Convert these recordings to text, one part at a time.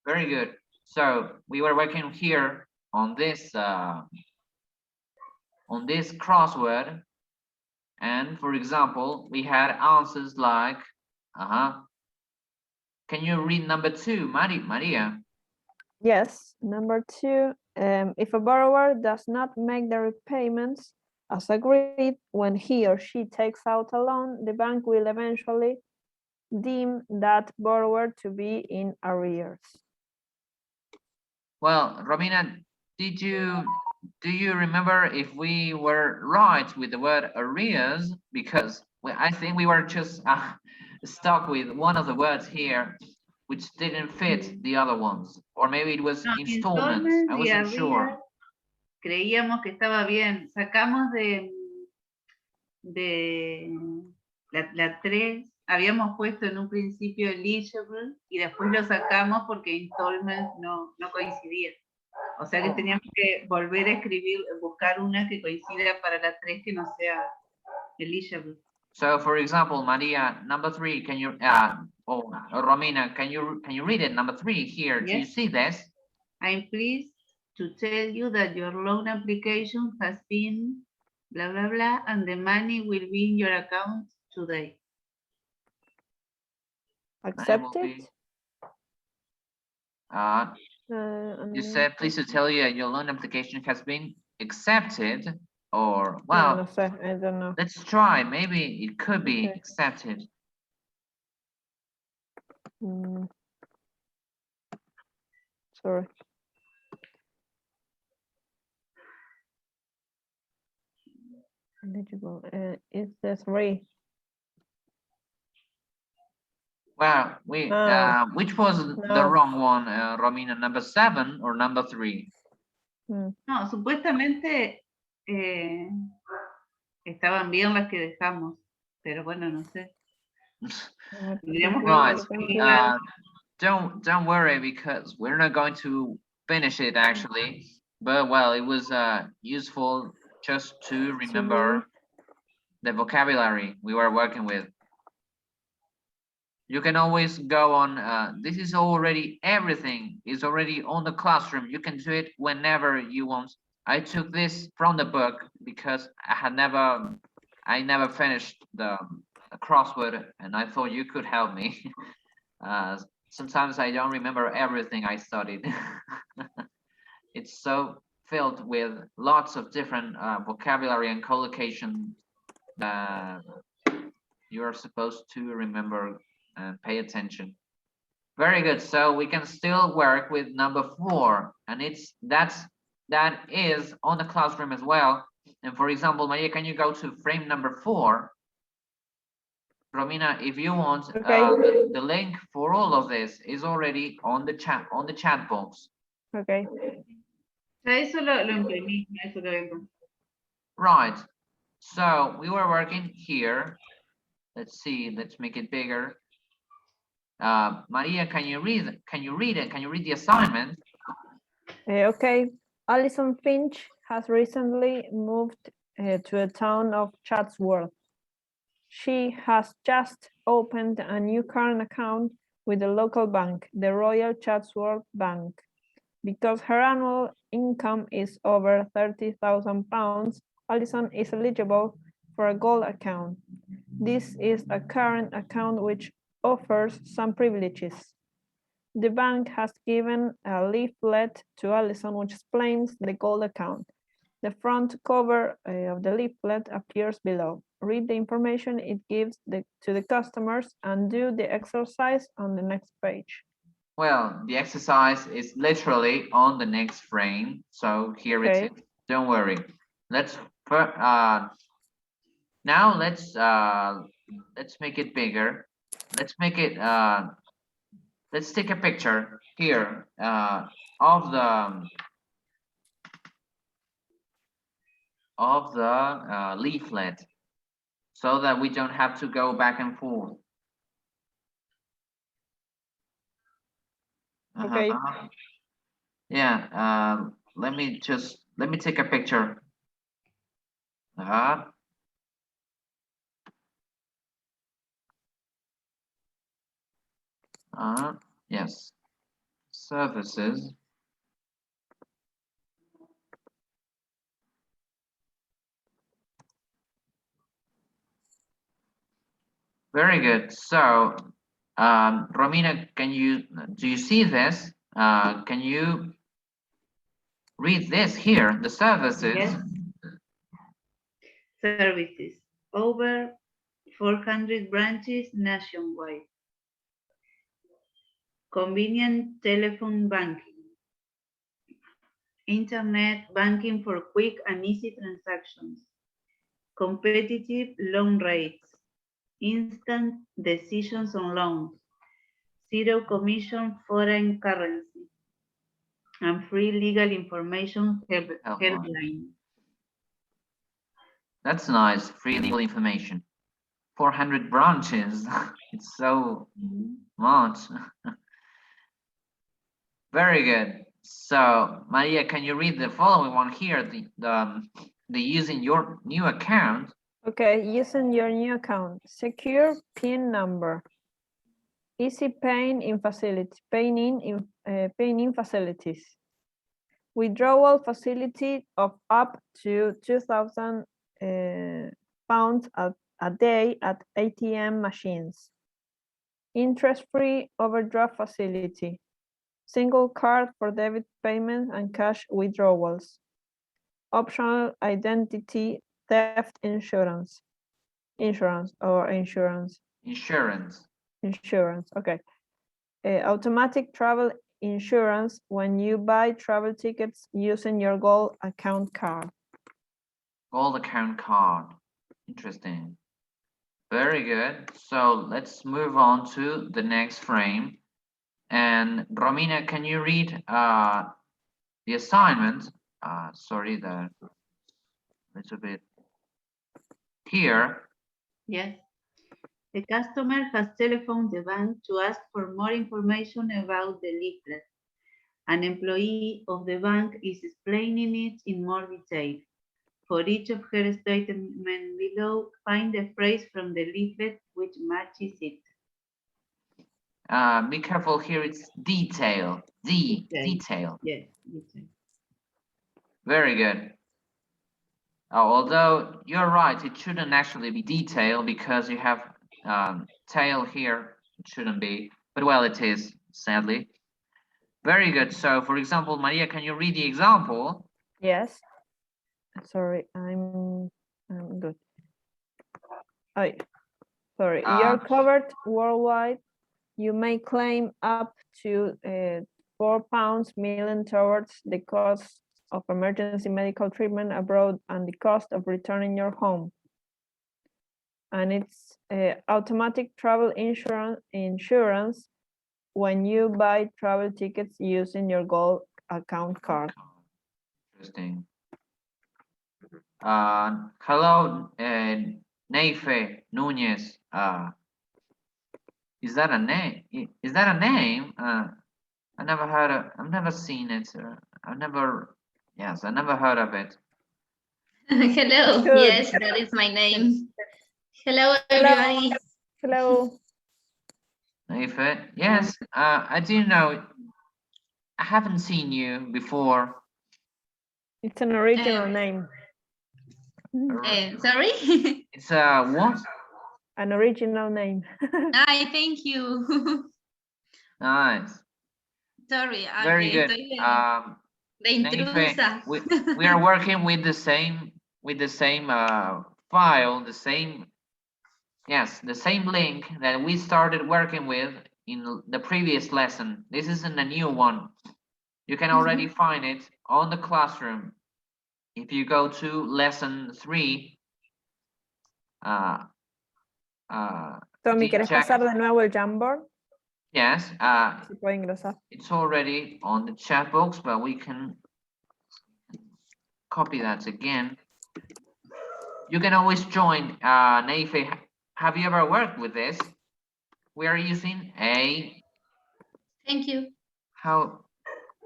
Very good. So we were working here on this crossword, and for example, we had answers like, Can you read number 2, Maria? Yes, number 2. If a borrower does not make the repayments as agreed when he or she takes out a loan, the bank will eventually deem that borrower to be in arrears. Well, Romina, do you remember if we were right with the word arrears? Because I think we were just stuck with one of the words here, which didn't fit the other ones. Or maybe it was No, installments. I wasn't sure. Creíamos que estaba bien. Sacamos de la 3, habíamos puesto en un principio eligible y después lo sacamos porque installment no coincidía. O sea que teníamos que volver a escribir, buscar una que coincida para la 3 que no sea eligible. So, for example, Maria, number 3, can you, Romina, can you read it? Number 3 here. Yes. Do you see this? I'm pleased to tell you that your loan application has been blah, blah, blah, and the money will be in your account today. Accepted? You said, please to tell you your loan application has been accepted, or, well, no sé, I don't know. Let's try. Maybe it could be accepted. Sorry. Eligible. It's the 3. Well, which was the wrong one, Romina? Number 7 or number 3? No, supuestamente estaban bien las que dejamos, pero bueno, no sé. Right. Don't worry, because we're not going to finish it actually. But well, it was useful just to remember the vocabulary we were working with. You can always go on. This is already, everything is already on the classroom. You can do it whenever you want. I took this from the book because I never finished the crossword, and I thought you could help me. Sometimes I don't remember everything I studied. It's so filled with lots of different vocabulary and collocation that you are supposed to remember and pay attention. Very good. So we can still work with number 4, and that is on the classroom as well. And for example, Maria, can you go to frame number 4? Romina, if you want, the link for all of this is already on the chat box. Okay. Eso lo imprimí, eso lo vemos. Right. So we were working here. Let's see. Let's make it bigger. Maria, can you read it? Can you read the assignment? Okay. Alison Finch has recently moved to a town of Chatsworth. She has just opened a new current account with the local bank, the Royal Chatsworth Bank. Because her annual income is over £30,000, Alison is eligible for a gold account. This is a current account which offers some privileges. The bank has given a leaflet to Alison which explains the gold account. The front cover of the leaflet appears below. Read the information it gives to the customers and do the exercise on the next page. Well, the exercise is literally on the next frame, so here it is. Don't worry. Let's now let's make it bigger. Let's make it let's take a picture here of the leaflet, so that we don't have to go back and forth. Okay. Yeah, let me take a picture. Yes. Services. Very good. So, Romina, do you see this? Can you read this here? The services. Yes. Services. Over 400 branches nationwide. Convenient telephone banking. Internet banking for quick and easy transactions. Competitive loan rates. Instant decisions on loans. Zero commission foreign currency. And free legal information helpline. That's nice. Free legal information. 400 branches. It's so much. Very good. So, Maria, can you read the following one here? The using your new account. Okay, using your new account. Secure PIN number. Easy paying in facilities. Paying in facilities. Withdrawal facility of up to 2,000 pounds a day at ATM machines. Interest-free overdraft facility. Single card for debit payments and cash withdrawals. Optional identity theft insurance. Insurance, okay. Automatic travel insurance when you buy travel tickets using your Gold account card. Gold account card. Interesting. Very good. So let's move on to the next frame. And Romina, can you read the assignment? Sorry, the little bit here. Yes. The customer has telephoned the bank to ask for more information about the leaflet. An employee of the bank is explaining it in more detail. For each of her statements below, find the phrase from the leaflet which matches it. Be careful here, it's detail. Detail. Yes, detail. Very good. Although you're right, it shouldn't actually be detail because you have tail here. It shouldn't be, but well, it is, sadly. Very good. So, for example, Maria, can you read the example? Yes. Sorry, I'm good. Sorry, you're covered worldwide. You may claim up to £4 million towards the cost of emergency medical treatment abroad and the cost of returning your home. And it's automatic travel insurance when you buy travel tickets using your Gold account card. Interesting. Hello, Neife Nunez. Is that a name? Is that a name? I never heard of. I've never seen it. I never heard of it. Hello. Good. Yes, that is my name. Hello, everybody. Hello. Neife, yes. I didn't know. I haven't seen you before. It's an original name. Sorry? It's what? An original name. Hi, thank you. Nice. Sorry. Very good. De intrusa. We are working with the same file, the same link that we started working with in the previous lesson. This isn't a new one. You can already find it on the classroom. If you go to lesson 3, Tommy, ¿quieres pasar de nuevo el Jamboard? Yes, Si puede ingresar. it's already on the chat box, but we can copy that again. You can always join. Neife, have you ever worked with this? We are using a... Thank you.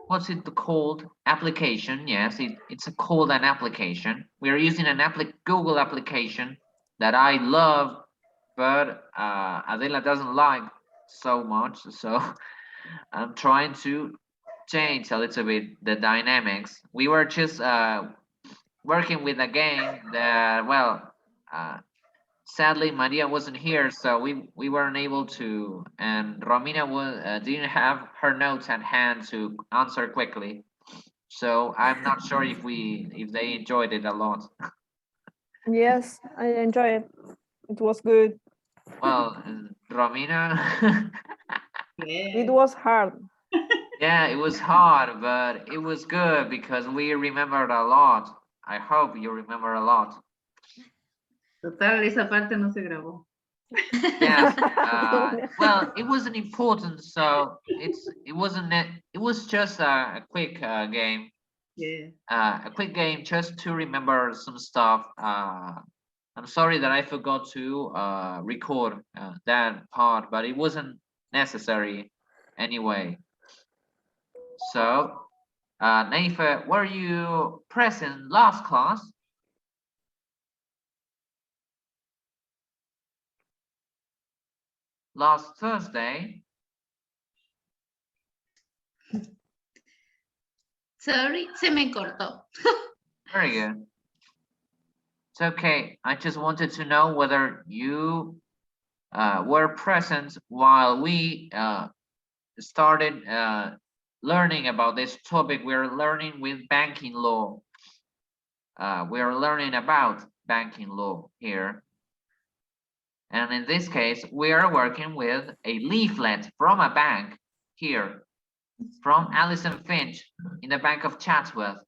What's it called? Application. Yes, it's called an application. We are using an Google application that I love, but Adela doesn't like so much. So I'm trying to change a little bit the dynamics. We were just working with a game that, well, sadly Maria wasn't here, so we weren't able to, and Romina didn't have her notes at hand to answer quickly. So I'm not sure if they enjoyed it a lot. Yes, I enjoy it. It was good. Well, Romina, It Yeah. was hard. yeah, it was hard, but it was good because we remembered a lot. I hope you remember a lot. Total, esa parte no se grabó. Yes. Well, it wasn't important, so it wasn't. It was just a quick game. Yeah. A quick game just to remember some stuff. I'm sorry that I forgot to record that part, but it wasn't necessary anyway. So, Neife, were you present last class? Last Thursday? Sorry, se me cortó. Very good. It's okay. I just wanted to know whether you were present while we started learning about this topic. We're learning with banking law. We're learning about banking law here. And in this case, we are working with a leaflet from a bank here, from Alison Finch in the Bank of Chatsworth.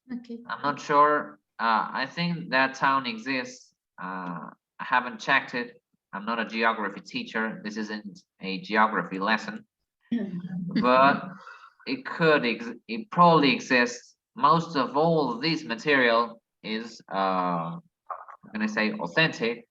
Okay. I'm not sure. I think that town exists. I haven't checked it. I'm not a geography teacher. This isn't a geography lesson, but it probably exists. Most of all this material is, I'm gonna say, authentic.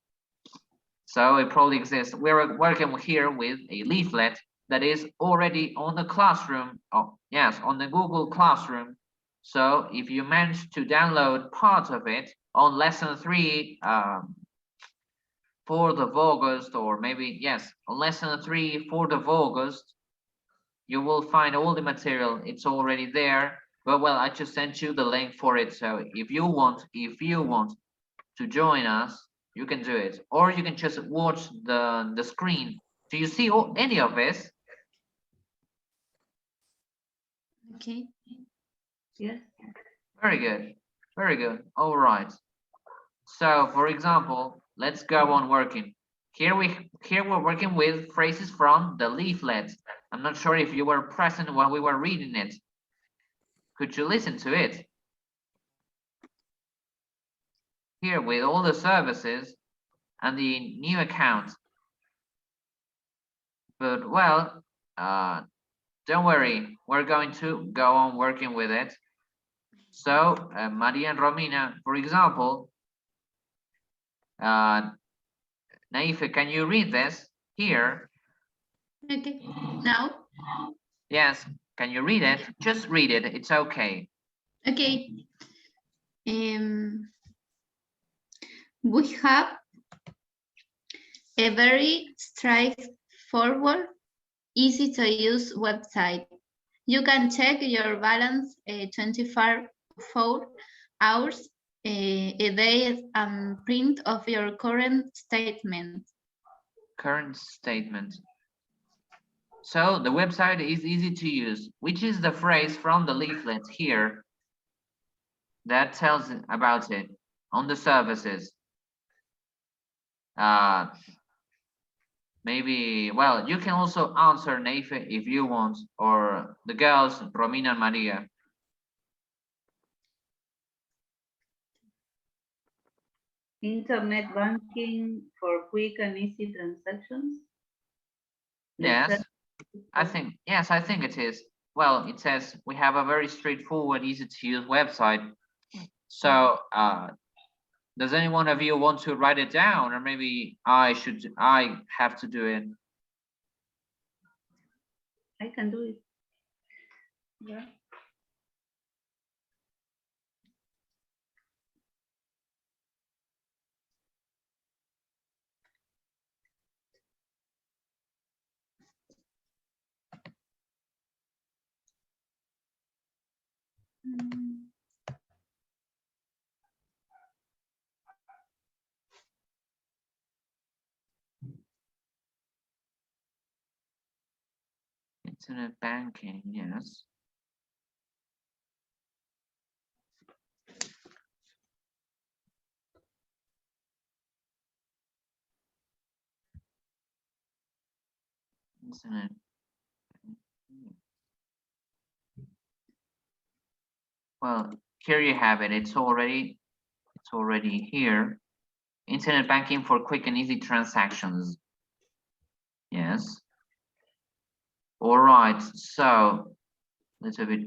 So it probably exists. We're working here with a leaflet that is already on the classroom. Oh, yes, on the Google Classroom. So if you manage to download part of it on lesson 3, 4th of August, or maybe, yes, on lesson 3, 4th of August, you will find all the material. It's already there. But well, I just sent you the link for it. So if you want to join us, you can do it, or you can just watch the screen. Do you see any of this? Okay. Yes. Very good, very good. All right. So for example, let's go on working. Here we're working with phrases from the leaflet. I'm not sure if you were present while we were reading it. Could you listen to it? Here with all the services and the new account. But well, don't worry, we're going to go on working with it. So Maria and Romina, for example, Naife, can you read this here? Okay. Now. Yes, can you read it? Just read it, it's okay. Okay. We have a very straightforward, easy to use website. You can check your balance 24 hours a day and print of your current statement. Current statement. So the website is easy to use, which is the phrase from the leaflet here that tells about it on the services. Maybe, well, you can also answer Neife if you want, or the girls, Romina and Maria. Internet banking for quick and easy transactions. Yes, I think it is. Well, it says we have a very straightforward, easy to use website. So does any one of you want to write it down, or maybe I have to do it? I can do it. Yeah. Internet banking, yes. Internet. Well, here you have it. It's already here. Internet banking for quick and easy transactions. Yes. All right. So, little bit.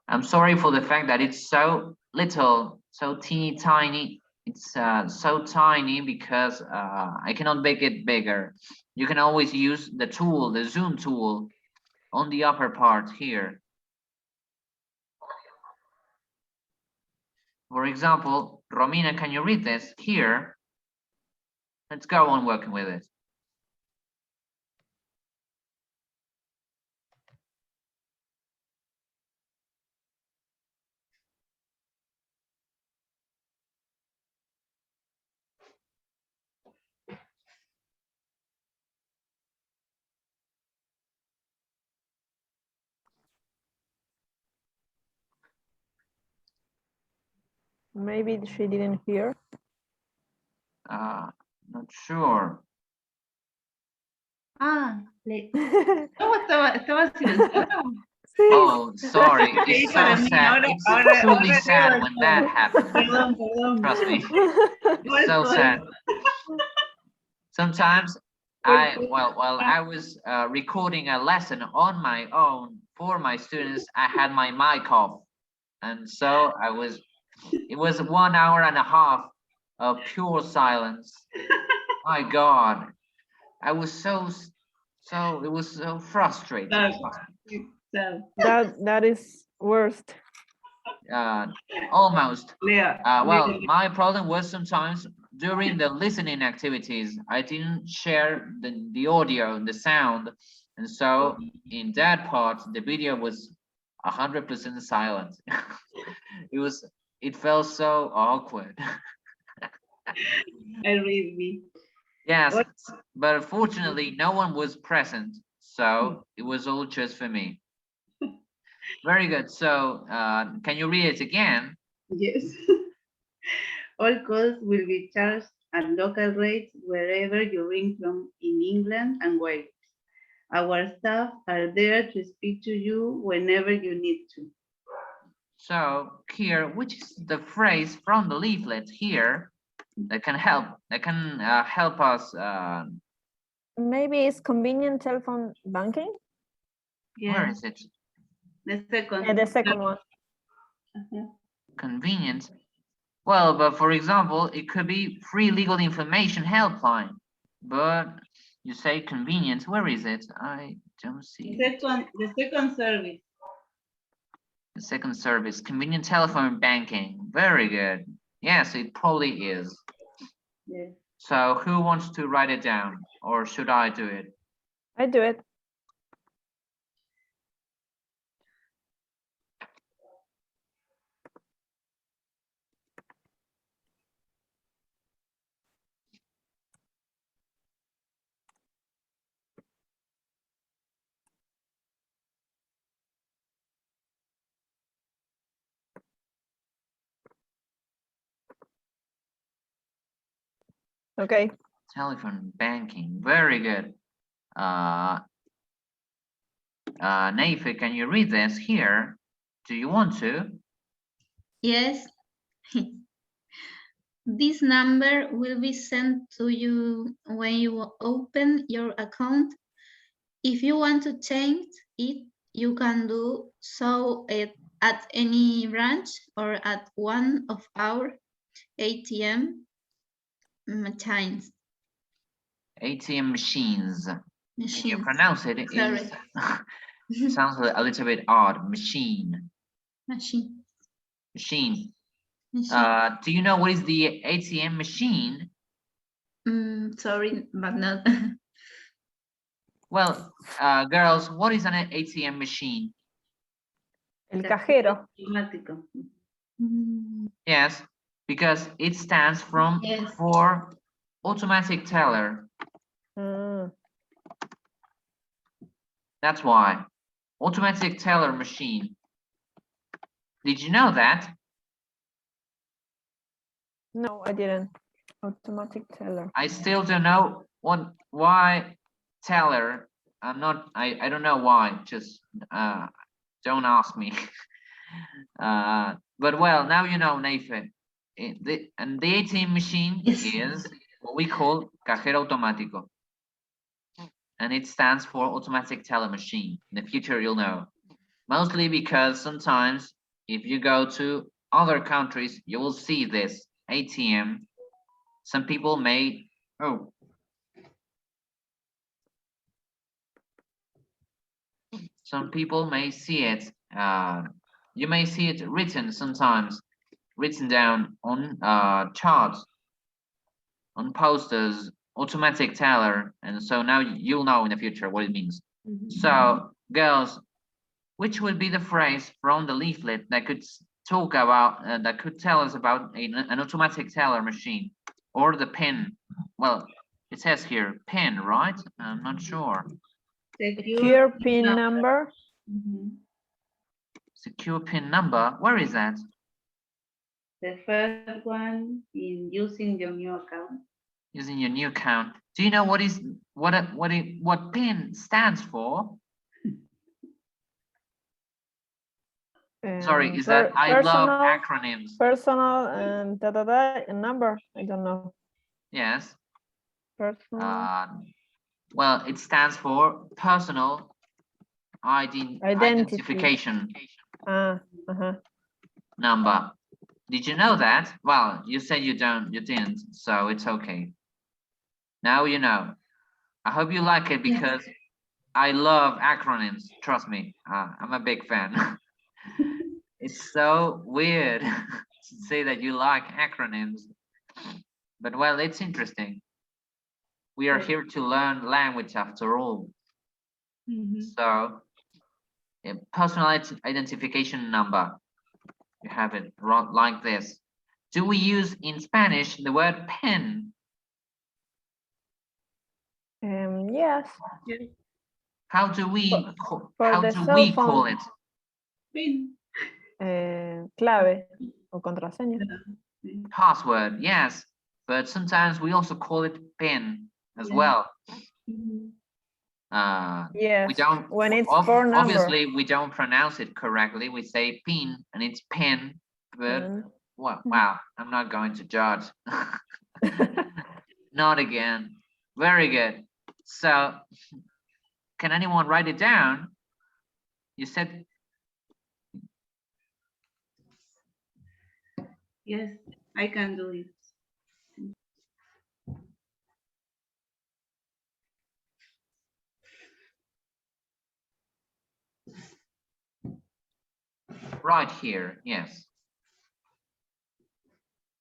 I'm sorry for the fact that it's so little, so teeny tiny. It's so tiny because I cannot make it bigger. You can always use the tool, the zoom tool, on the upper part here. For example, Romina, can you read this here? Let's go on working with it. Maybe she didn't hear. Not sure. Ah, ¿cómo estaba silenciado? Oh, sorry. Sí, It's para so mí, sad. ahora- It's ahora- truly ahora sad veo when todo. that happens. Perdón. Trust me. ¿Cuál It's so soy? sad. Sometimes while I was recording a lesson on my own for my students, I had my mic off. And so it was 1 hour and a half of pure silence. My God. I was it was so frustrating. That is worst. Almost. Lea, Well, my problem was sometimes during the listening activities, I didn't share the audio, the sound. And so in that part, the video was 100% silent. It felt so awkward. I read me. Yes, What? but fortunately, no one was present. So it was all just for me. Very good. So can you read it again? Yes. All calls will be charged at local rates wherever you ring from in England and Wales. Our staff are there to speak to you whenever you need to. So here, which is the phrase from the leaflet here that can help us? Maybe it's convenient telephone banking. Where Yes, is it? the second. Yeah, the second one. Uh-huh. Convenient. Well, but for example, it could be free legal information helpline. But you say convenient. Where is it? I don't see it. The second service. The second service, convenient telephone banking. Very good. Yes, it probably is. Yes. So who wants to write it down, or should I do it? I do it. Okay. Telephone banking. Very good. Neife, can you read this here? Do you want to? Yes. This number will be sent to you when you open your account. If you want to change it, you can do so at any branch or at one of our ATM machines. ATM machines. Can you Machines. pronounce it? Sorry. It sounds a little bit odd. Machine. Machine. Machine. Machine. Do you know what is the ATM machine? Sorry, but not. Well, girls, what is an ATM machine? El cajero. Automático. Yes, because it stands from Yes. for automatic teller. Ah, That's why. Automatic teller machine. Did you know that? no, I didn't. Automatic teller. I still don't know why teller. I don't know why. Just don't ask me. But well, now you know, Nathan. And the ATM machine Yes. is what we call cajero automático. And it stands for automatic teller machine. In the future, you'll know. Mostly because sometimes if you go to other countries, you will see this ATM. Some people may, some people may see it. You may see it written sometimes, written down on charts, on posters, automatic teller, and so now you'll know in the future what it means. So, girls, which would be the phrase from the leaflet that could talk about, that could tell us about an automatic teller machine or the pin? Well, it says here pin, right? I'm not sure. Secure PIN number. Secure pin number. Where is that? The first one in using your new account. Using your new account. Do you know what PIN stands for? Sorry, is that I love acronyms. Personal and a number. I don't know. Yes. Personal. Well, it stands for personal identification number. Did you know that? Well, you said you didn't, so it's okay. Now you know. I hope you like it because I love acronyms. Trust me, I'm a big fan. It's so weird to say that you like acronyms, but well, it's interesting. We are here to learn language after all. So, a personal identification number. You have it like this. Do we use in Spanish the word PIN? Yes. How do we cell call phone. it? PIN. Clave o contraseña. Password, yes, but sometimes we also call it PIN as well. Yes, we don't, when it's for number. Obviously we don't pronounce it correctly. We say PIN and it's PIN, but well, wow, I'm not going to judge. Not again. Very good. So can anyone write it down? You said yes, I can do it. right here, yes.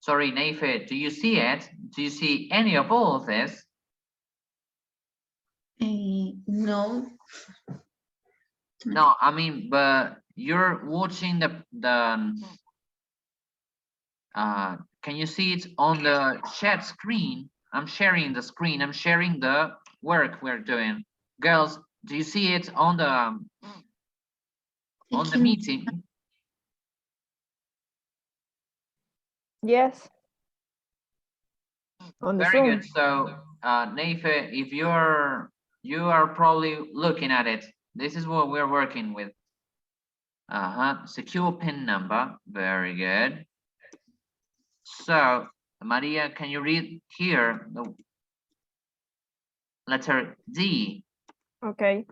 Sorry, Neife, do you see it? Do you see any of all of this? No. No, I mean, but you're watching can you see it on the chat screen? I'm sharing the screen. I'm sharing the work we're doing. Girls, do you see it on the meeting? Yes. On the Very Zoom. good. So, Neife, if you are probably looking at it. This is what we're working with. Secure PIN number. Very good. So, Maria, can you read here the letter D? Okay.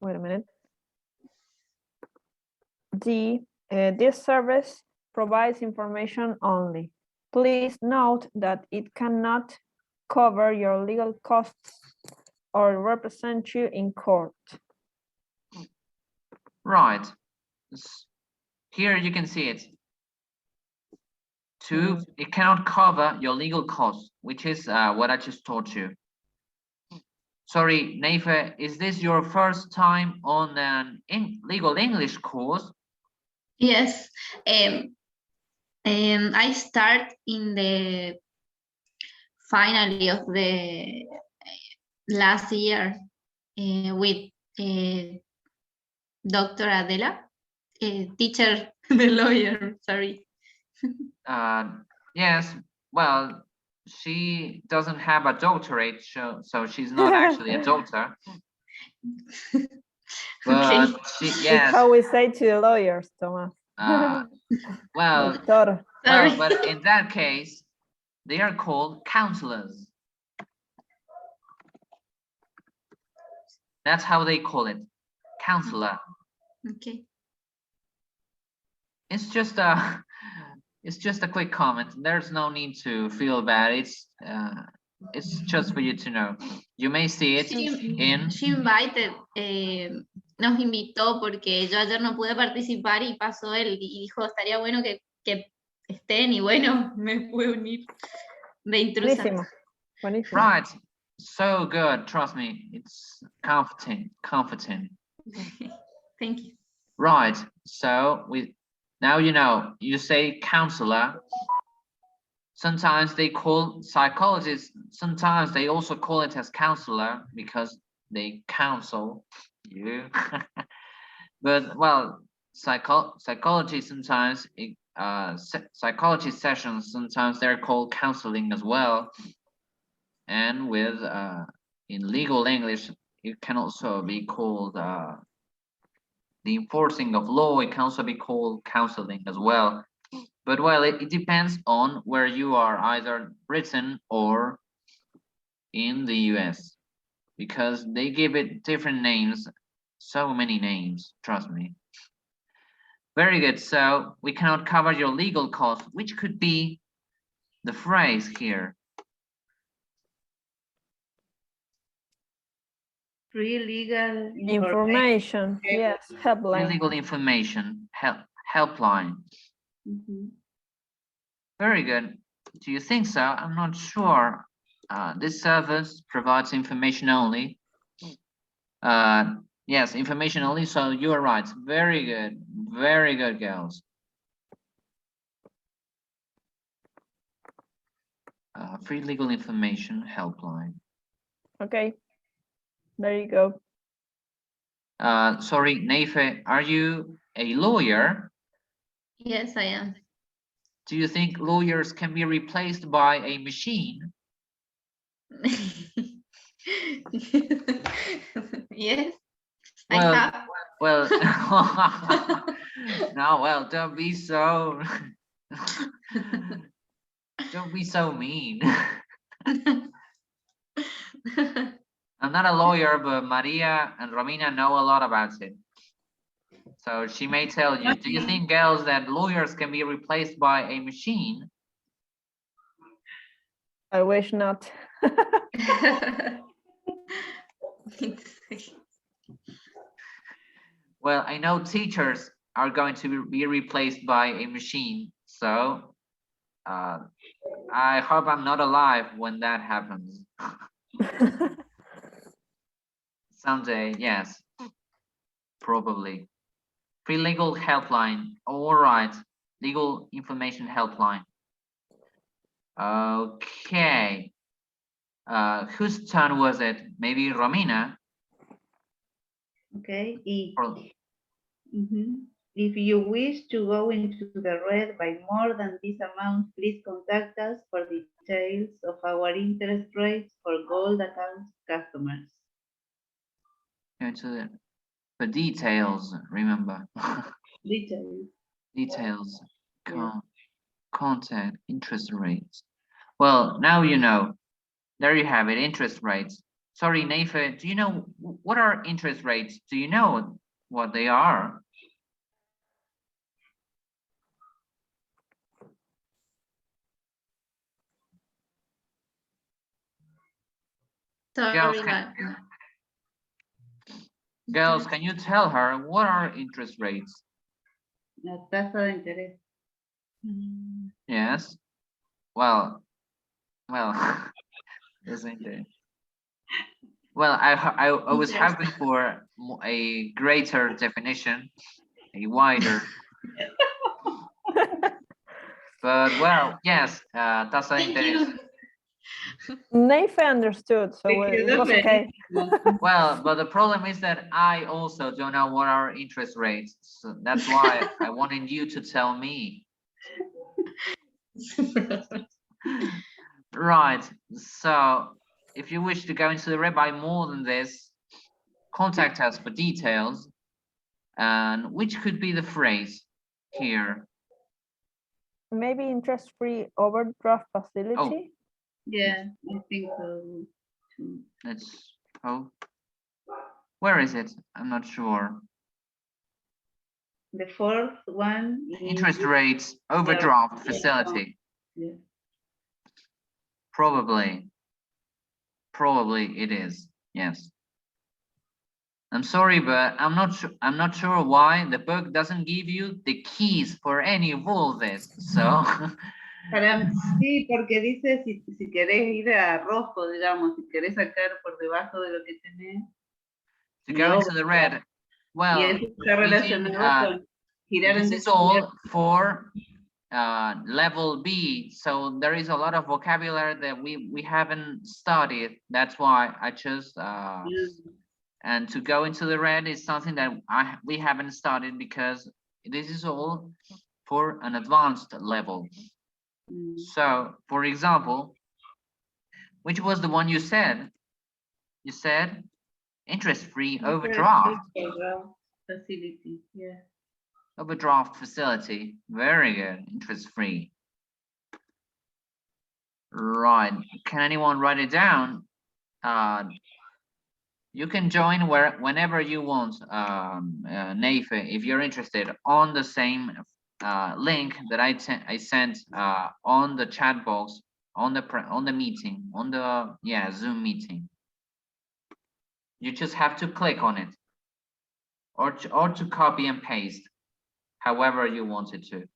Wait a minute. D. This service provides information only. Please note that it cannot cover your legal costs or represent you in court. Right. Here you can see it. Two, it cannot cover your legal costs, which is what I just taught you. Sorry, Neife, is this your first time on an legal English course? Yes. I start in the finally of the last year with Dr. Adela, teacher, the lawyer, sorry. Yes, well, she doesn't have a doctorate, so she's not actually a doctor. But Okay. she, It's yes, how we say to the lawyers, Tomás. well, Doctor. Sorry. but in that case, they are called counselors. That's how they call it, counselor. Okay. It's just a quick comment. There's no need to feel bad. It's just for you to know. You may see it in. She invited, nos invitó porque yo ayer no pude participar y pasó él y dijo, estaría bueno que estén y bueno, me pude unir de intrusa. Buenísimo. Buenísimo. Right. So good. Trust me. It's comforting. Thank you. Right. So now you know, you say counselor. Sometimes they call psychologists, sometimes they also call it as counselor because they counsel you. But well, psychology sometimes, psychology sessions, sometimes they're called counseling as well. And with in legal English, it can also be called the enforcing of law. It can also be called counseling as well. But well, it depends on where you are, either Britain or in the US, because they give it different names, so many names, trust me. Very good, so we cannot cover your legal costs, which could be the phrase here. Free legal Information. Yes, helpline. Legal information, helpline. Very good. Do you think so? I'm not sure. This service provides information only. Yes, information only, so you are right. Very good, girls. Free legal information helpline. Okay, there you go. Sorry, Neife, are you a lawyer? Yes, I am. Do you think lawyers can be replaced by a machine? Yes, Well, I have. well, no, well, don't be so, don't be so mean. I'm not a lawyer, but Maria and Romina know a lot about it. So she may tell you, do you think, girls, that lawyers can be replaced by a machine? I wish not. Well, I know teachers are going to be replaced by a machine. So I hope I'm not alive when that happens. Someday, yes, probably. Free legal helpline. All right, legal information helpline. Okay. Whose turn was it? Maybe Romina? Okay. Or- If you wish to go into the red by more than this amount, please contact us for details of our interest rates for gold account customers. For details, remember. Details. Details, Yeah. contact, interest rates. Well, now you know. There you have it, interest rates. Sorry, Neife, do you know what are interest rates? Do you know what they are? Sorry, but Girls, can you tell her what are interest rates? La tasa de interés. Yes. Well, isn't it? Well, I was hoping for a greater definition, a wider. But well, yes, tasa de Thank interés. you. Neife understood, so Te it quedó was okay. clarísimo. Well, but the problem is that I also don't know what are interest rates. So that's why I wanted you to tell me. Right. So if you wish to go into the red by more than this, contact us for details. And which could be the phrase here? Maybe interest-free overdraft facility. Yeah, I think so. too. Let's oh. Where is it? I'm not sure. The fourth one is Interest rates overdraft facility. yeah. Probably it is. Yes. I'm sorry, but I'm not sure why the book doesn't give you the keys for any of all this. So Sí, porque dice si querés ir a rojo, digamos, si querés sacar por debajo de lo que tenés. to go into the red, Y well, eso está relacionado con girar this en is all for level B. So there is a lot of vocabulary that we haven't studied. That's why I chose and to go into the red is something that we haven't studied because this is all for an advanced level. So, for example, which was the one you said? You said interest-free overdraft. Facility, yeah. Overdraft facility. Very good. Interest-free. Right. Can anyone write it down? You can join whenever you want, Neife, if you're interested, on the same link that I sent on the chat box on the meeting, on the Zoom meeting. You just have to click on it, or to copy and paste, however you wanted to.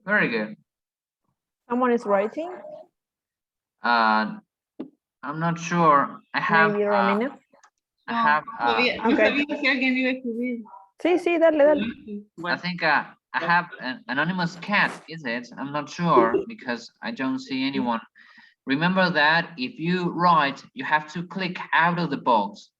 Very good. Someone is writing. I'm not sure. I have. Maybe Romina. I have. No sabía si alguien iba a escribir. Sí, dale. I think I have an anonymous cat. Is it? I'm not sure because I don't see anyone. Remember that if you write, you have to click out of the box.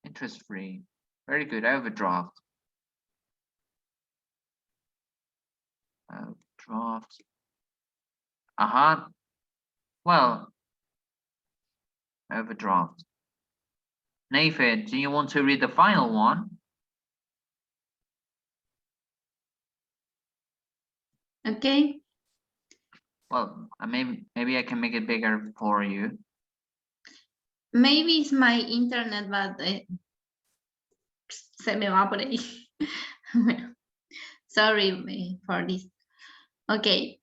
Interest-free. Very good. Overdraft. Overdraft. Well, overdraft. Neife, do you want to read the final one? Okay. Well, maybe I can make it bigger for you. Maybe it's my internet, but se me va por ahí. Bueno, sorry for this. Okay.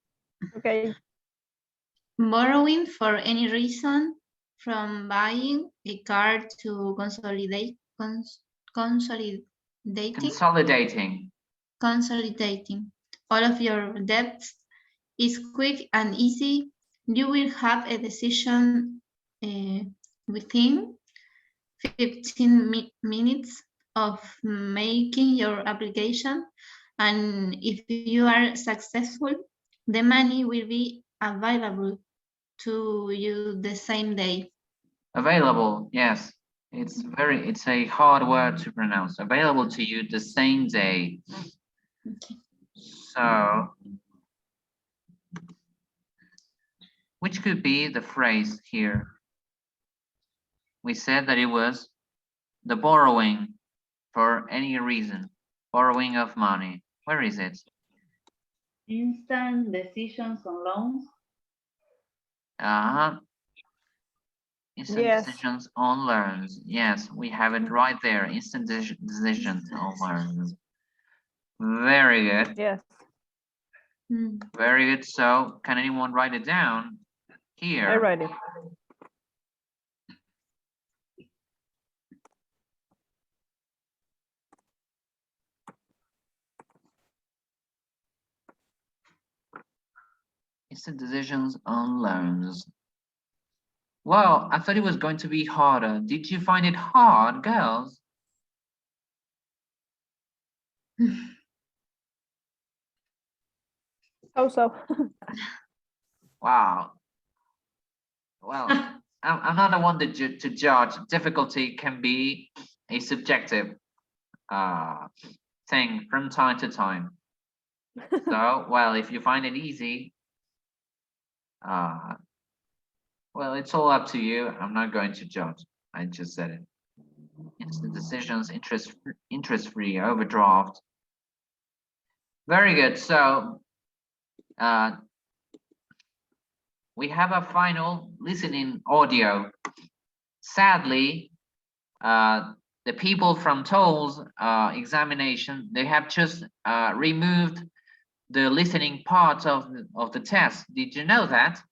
Borrowing for any reason, from buying a car to consolidating. All of your debts is quick and easy. You will have a decision within 15 minutes of making your application, and if you are successful, the money will be available to you the same day. Available, yes. It's a hard word to pronounce. Available to you the same day. Okay. So, which could be the phrase here? We said that it was the borrowing for any reason, borrowing of money. Where is it? Instant decisions on loans. Instant decisions on loans. Yes, we have it right there. Instant decisions on loans. Very good. Yes. Mm. Very good. So can anyone write it down here? I write it. Instant decisions on loans. Well, I thought it was going to be harder. Did you find it hard, girls? So. Wow. Well, I'm not the one to judge. Difficulty can be a subjective thing from time to time. So, well, if you find it easy, well, it's all up to you. I'm not going to judge. I just said it. Instant decisions, interest-free, overdraft. Very good. So, we have a final listening audio. Sadly, the people from Toll's examination, they have just removed the listening part of the test. Did you know that?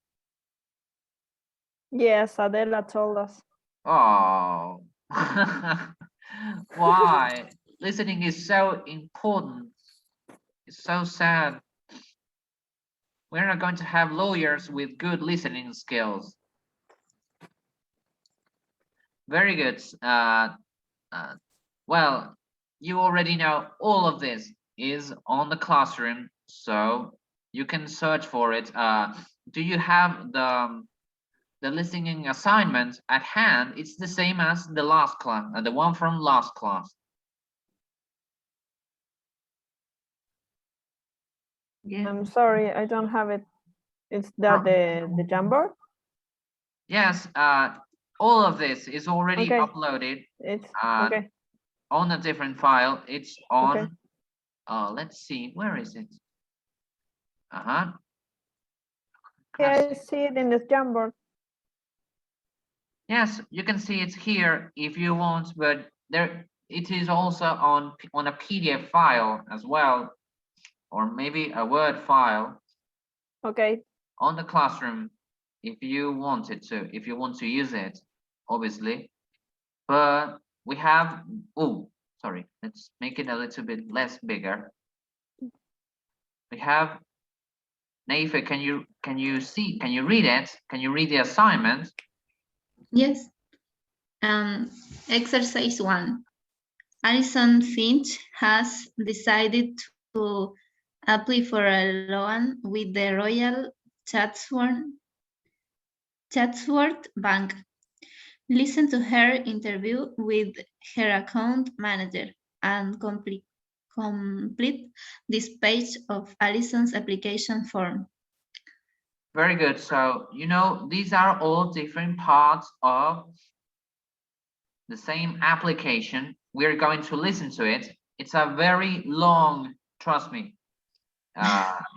Yes, Adela told us. Oh, why? Listening is so important. It's so sad. We're not going to have lawyers with good listening skills. Very good. Well, you already know all of this is on the classroom, so you can search for it. Do you have the listening assignment at hand? It's the same as the last class, the one from last class. Yes. I'm sorry, I don't have it. Is that the Jamboard? Yes, all of this is already Okay. uploaded It's uh, okay. on a different file. It's on, Okay. let's see, where is it? Uh-huh. Yeah, I see it in the Jamboard. Yes, you can see it's here if you want, but there it is also on a PDF file as well, or maybe a Word file Okay. on the classroom if you wanted to, if you want to use it, obviously. But we have, oh, sorry, let's make it a little bit less bigger. We have, Neife, can you read it? Can you read the assignment? Yes. Exercise 1. Alison Finch has decided to apply for a loan with the Royal Chatsworth Bank. Listen to her interview with her account manager and complete this page of Alison's application form. Very good. So, you know, these are all different parts of the same application. We're going to listen to it. It's a very long, trust me.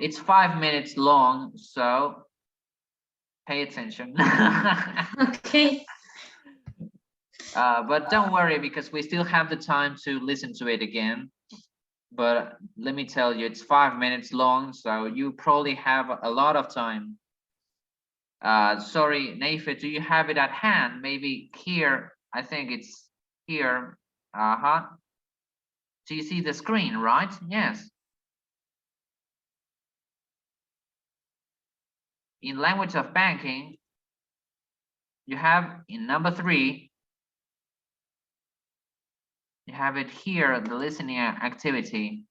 It's 5 minutes long, so pay attention. Okay. But don't worry, because we still have the time to listen to it again. But let me tell you, it's 5 minutes long, so you probably have a lot of time. Sorry, Neife, do you have it at hand? Maybe here, I think it's here. Do you see the screen, right? Yes. In language of banking, you have in number 3, you have it here, the listening activity.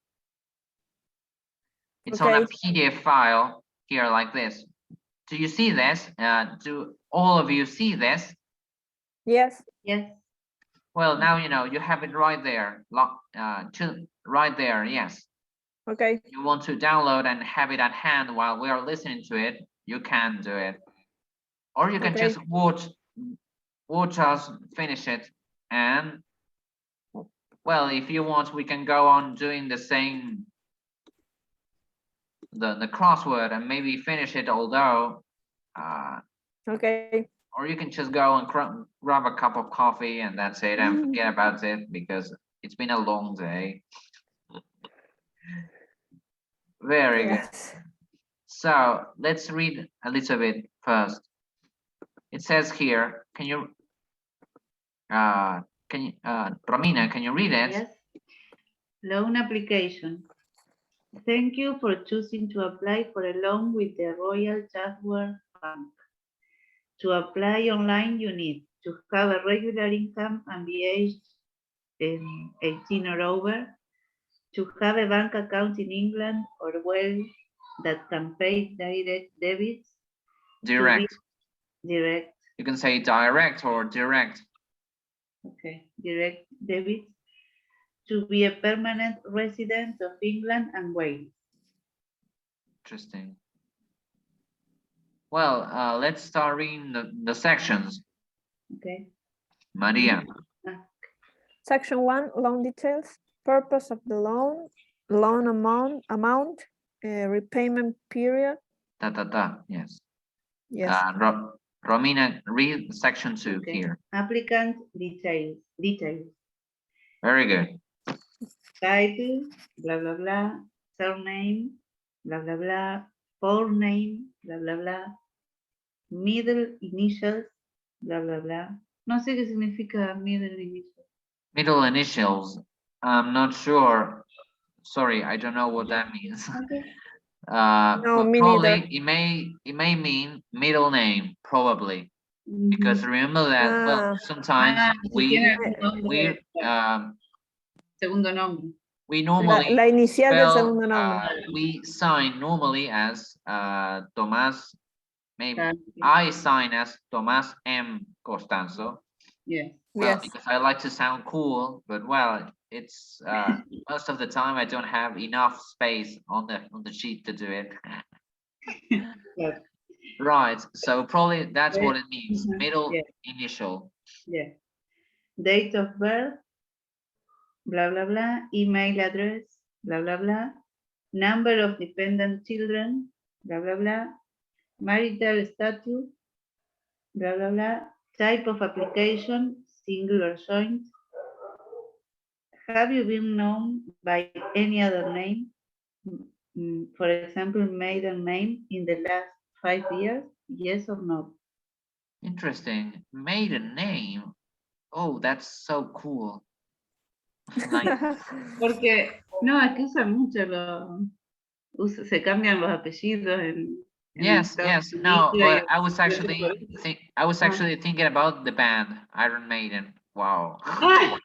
It's on a PDF file here like this. Do you see this? Do all of you see this? Yes. Yes. Well, now you know, you have it right there, right there, yes. Okay. You want to download and have it at hand while we are listening to it, you can do it. Or you can just watch us finish it. And, well, if you want, we can go on doing the same, the crossword, and maybe finish it, although, okay. or you can just go and grab a cup of coffee and that's it, and forget about it, because it's been a long day. Very good. Yes. So let's read a little bit first. It says here, Romina, can you read it? Yes. Loan application. Thank you for choosing to apply for a loan with the Royal Chatsworth Bank. To apply online, you need to have a regular income and be aged 18 or over, to have a bank account in England or Wales that can pay direct debits. Direct. Direct, You can say direct or direct. okay, direct debits. To be a permanent resident of England and Wales. Interesting. Well, let's start reading the sections. Okay. Maria. Section 1, loan details, purpose of the loan amount, repayment period. Yes. Yes. Romina, read section 2 Okay. here. Applicant details. Very good. Title, blah, blah, blah. Surname, blah, blah, blah. Forename, blah, blah, blah. Middle initials, blah, blah, blah. No sé qué significa middle initials. Middle initials. I'm not sure. Sorry, I don't know what that means. Okay. No, But me probably neither. it may mean middle name, probably. Because remember that, well, sometimes Segundo nombre. we normally La inicial del spell, segundo nombre. we sign normally as Tomás, maybe Exactly. I sign as Tomás M. Costanzo. Yes. Well, Yes. because I like to sound cool, but well, it's most of the time I don't have enough space on the sheet to do it. Yes. Right, so probably that's what it means, Mhm. middle Yeah. initial. Yeah. Date of birth, blah, blah, blah. Email address, blah, blah, blah. Number of dependent children, blah, blah, blah. Marital status, blah, blah, blah. Type of application, single or joint. Have you been known by any other name? For example, maiden name in the last 5 years? Yes or no? Interesting, maiden name. Oh, that's so cool. Like, Porque, no, es que usan mucho se cambian los apellidos en yes, Estados no, Unidos but y- I was actually thinking about the band Iron Maiden. Wow. Ah,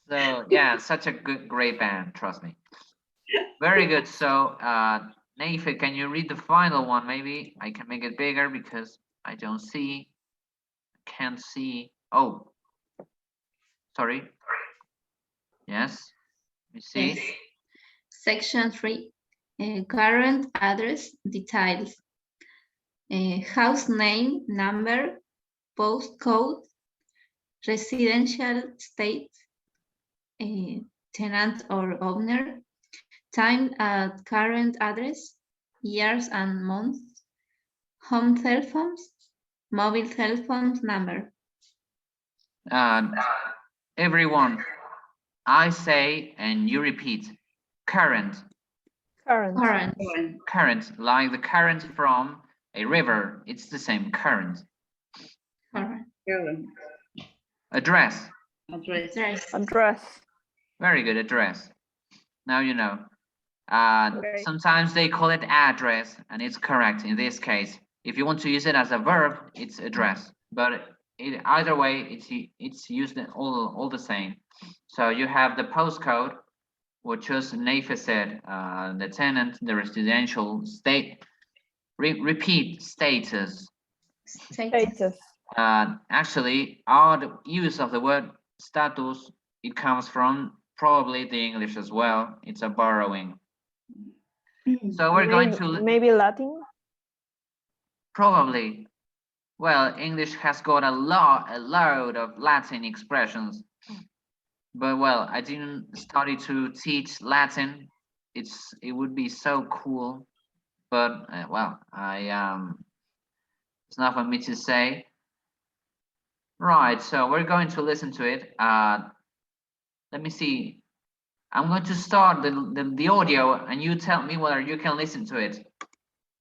So yeah, such a great band, trust me. Very good. So Neife, can you read the final one? Maybe I can make it bigger because I can't see. Oh, sorry. Yes. Let me see. Yes. Section 3, current address details. House name, number, postcode, residential state, tenant or owner, time at current address, years and months, home cell phones, mobile cell phones number. Everyone, I say and you repeat. Current. Current. Current, like the current from a river. It's the same current. Current. Address. Address. Very good, address. Now you know. Great. Sometimes they call it address, and it's correct in this case. If you want to use it as a verb, it's address. But either way, it's used all the same. So you have the postcode, which was Neife said, the tenant, the residential state. Repeat status. Status. Actually, our use of the word status, it comes from probably the English as well. It's a borrowing. So we're going to maybe Latin. probably. Well, English has got a load of Latin expressions. But well, I didn't study to teach Latin. It would be so cool. But well, it's not for me to say. Right, so we're going to listen to it. Let me see. I'm going to start the audio and you tell me whether you can listen to it.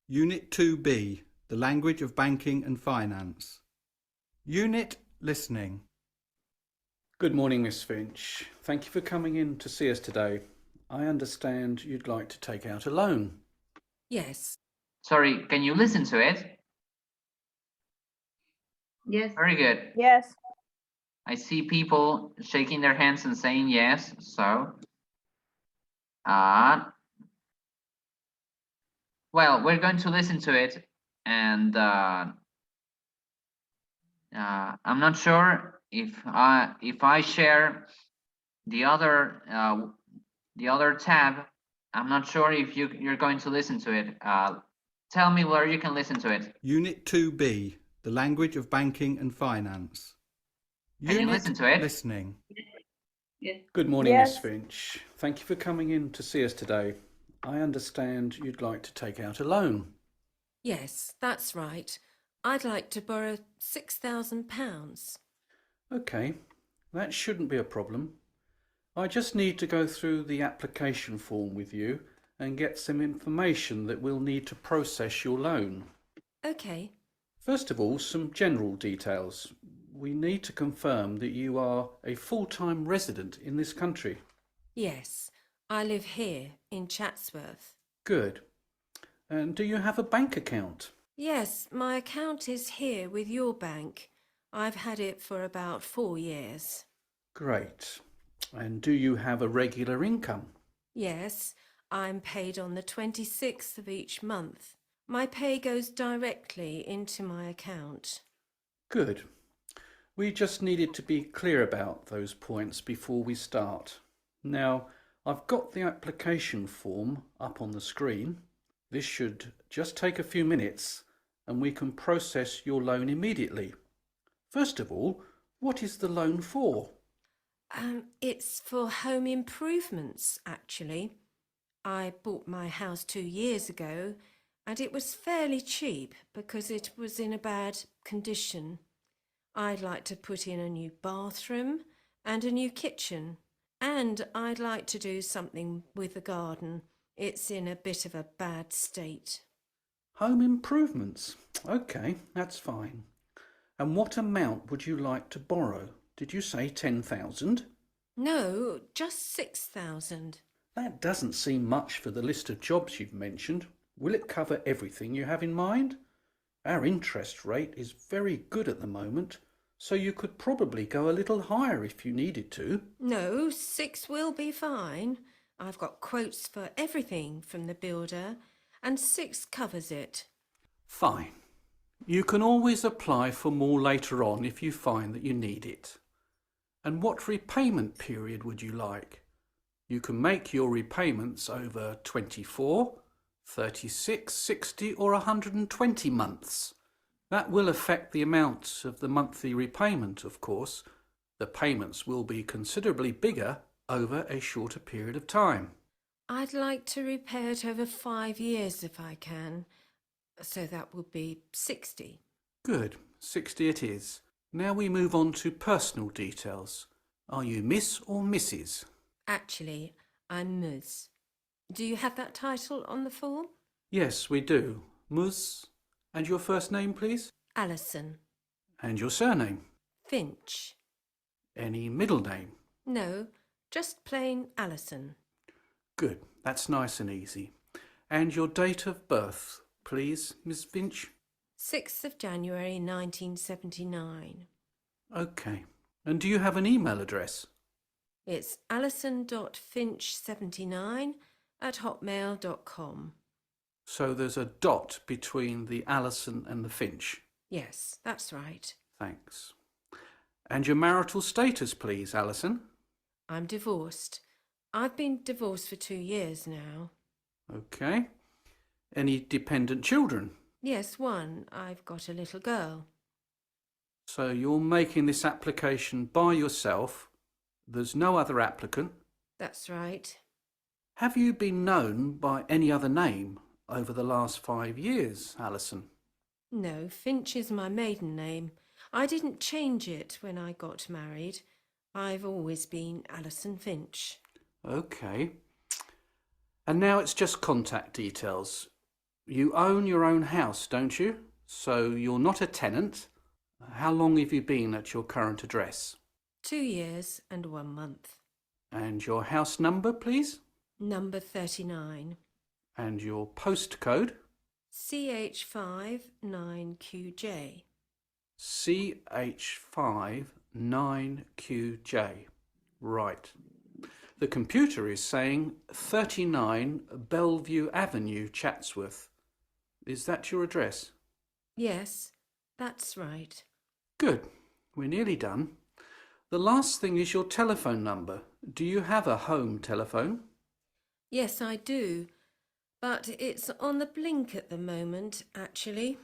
Unit 2B, the language of banking and finance. Unit listening. Good morning, Miss Finch. Thank you for coming in to see us today. I understand you'd like to take out a loan. Yes. Sorry, can you listen to it? Yes. Very good. Yes. I see people shaking their hands and saying yes. So, well, we're going to listen to it, and I'm not sure if I share the other tab. I'm not sure if you're going to listen to it. Tell me where you can listen to it. Unit 2B, the language of banking and finance. Can you listen to it? Listening. Yes. Good morning, Yes. Miss Finch. Thank you for coming in to see us today. I understand you'd like to take out a loan. Yes, that's right. I'd like to borrow £6,000. Okay, that shouldn't be a problem. I just need to go through the application form with you and get some information that we'll need to process your loan. Okay. First of all, some general details. We need to confirm that you are a full-time resident in this country. Yes, I live here in Chatsworth. Good. And do you have a bank account? Yes, my account is here with your bank. I've had it for about 4 years. Great. And do you have a regular income? Yes, I'm paid on the 26th of each month. My pay goes directly into my account. Good. We just needed to be clear about those points before we start. Now, I've got the application form up on the screen. This should just take a few minutes and we can process your loan immediately. First of all, what is the loan for? It's for home improvements, actually. I bought my house 2 years ago and it was fairly cheap because it was in a bad condition. I'd like to put in a new bathroom and a new kitchen, and I'd like to do something with the garden. It's in a bit of a bad state. Home improvements. Okay, that's fine. And what amount would you like to borrow? Did you say 10,000? No, just 6,000. That doesn't seem much for the list of jobs you've mentioned. Will it cover everything you have in mind? Our interest rate is very good at the moment, so you could probably go a little higher if you needed to. No, 6 will be fine. I've got quotes for everything from the builder, and 6 covers it. Fine. You can always apply for more later on if you find that you need it. And what repayment period would you like? You can make your repayments over 24, 36, 60 or 120 months. That will affect the amount of the monthly repayment, of course. The payments will be considerably bigger over a shorter period of time. I'd like to repay it over 5 years if I can, so that would be 60. Good, 60 it is. Now we move on to personal details. Are you Miss or Mrs? Actually, I'm Ms. Do you have that title on the form? Yes, we do. Ms. And your first name, please? Alison. And your surname? Finch. Any middle name? No, just plain Alison. Good, that's nice and easy. And your date of birth, please, Miss Finch? 6th of January 1979. Okay. And do you have an email address? It's alison.finch79@hotmail.com. So there's a dot between the Alison and the Finch. Yes, that's right. Thanks. And your marital status, please, Alison? I'm divorced. I've been divorced for 2 years now. Okay. Any dependent children? Yes, one. I've got a little girl. So you're making this application by yourself. There's no other applicant. That's right. Have you been known by any other name over the last 5 years, Alison? No, Finch is my maiden name. I didn't change it when I got married. I've always been Alison Finch. Okay. And now it's just contact details. You own your own house, don't you? So you're not a tenant. How long have you been at your current address? 2 years and 1 month. And your house number, please? Number 39. And your postcode? CH5 9QJ. CH5 9QJ. Right. The computer is saying 39 Bellevue Avenue, Chatsworth. Is that your address? Yes, that's right. Good. We're nearly done. The last thing is your telephone number. Do you have a home telephone? Yes, I do. But it's on the blink at the moment, actually.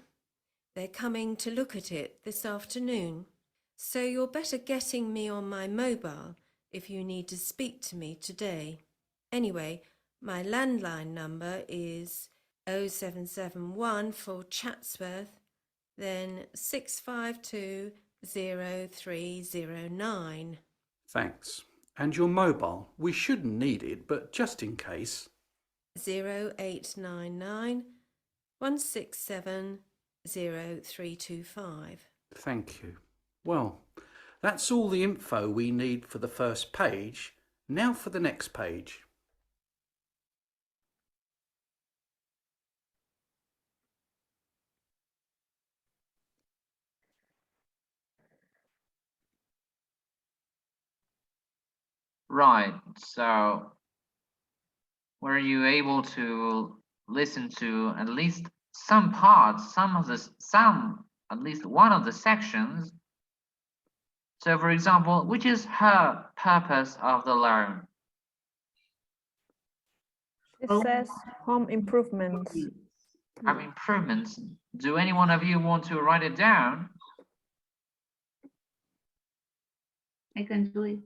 They're coming to look at it this afternoon. So you're better getting me on my mobile if you need to speak to me today. Anyway, my landline number is 0771 for Chatsworth, then 652 0309. Thanks. And your mobile? We shouldn't need it, but just in case. 0899 167 0325. Thank you. Well, that's all the info we need for the first page. Now for the next page. Right. So were you able to listen to at least some parts, at least one of the sections? So for example, which is her purpose of the loan? It says home improvements. Home improvements. Do any one of you want to write it down? I can do it.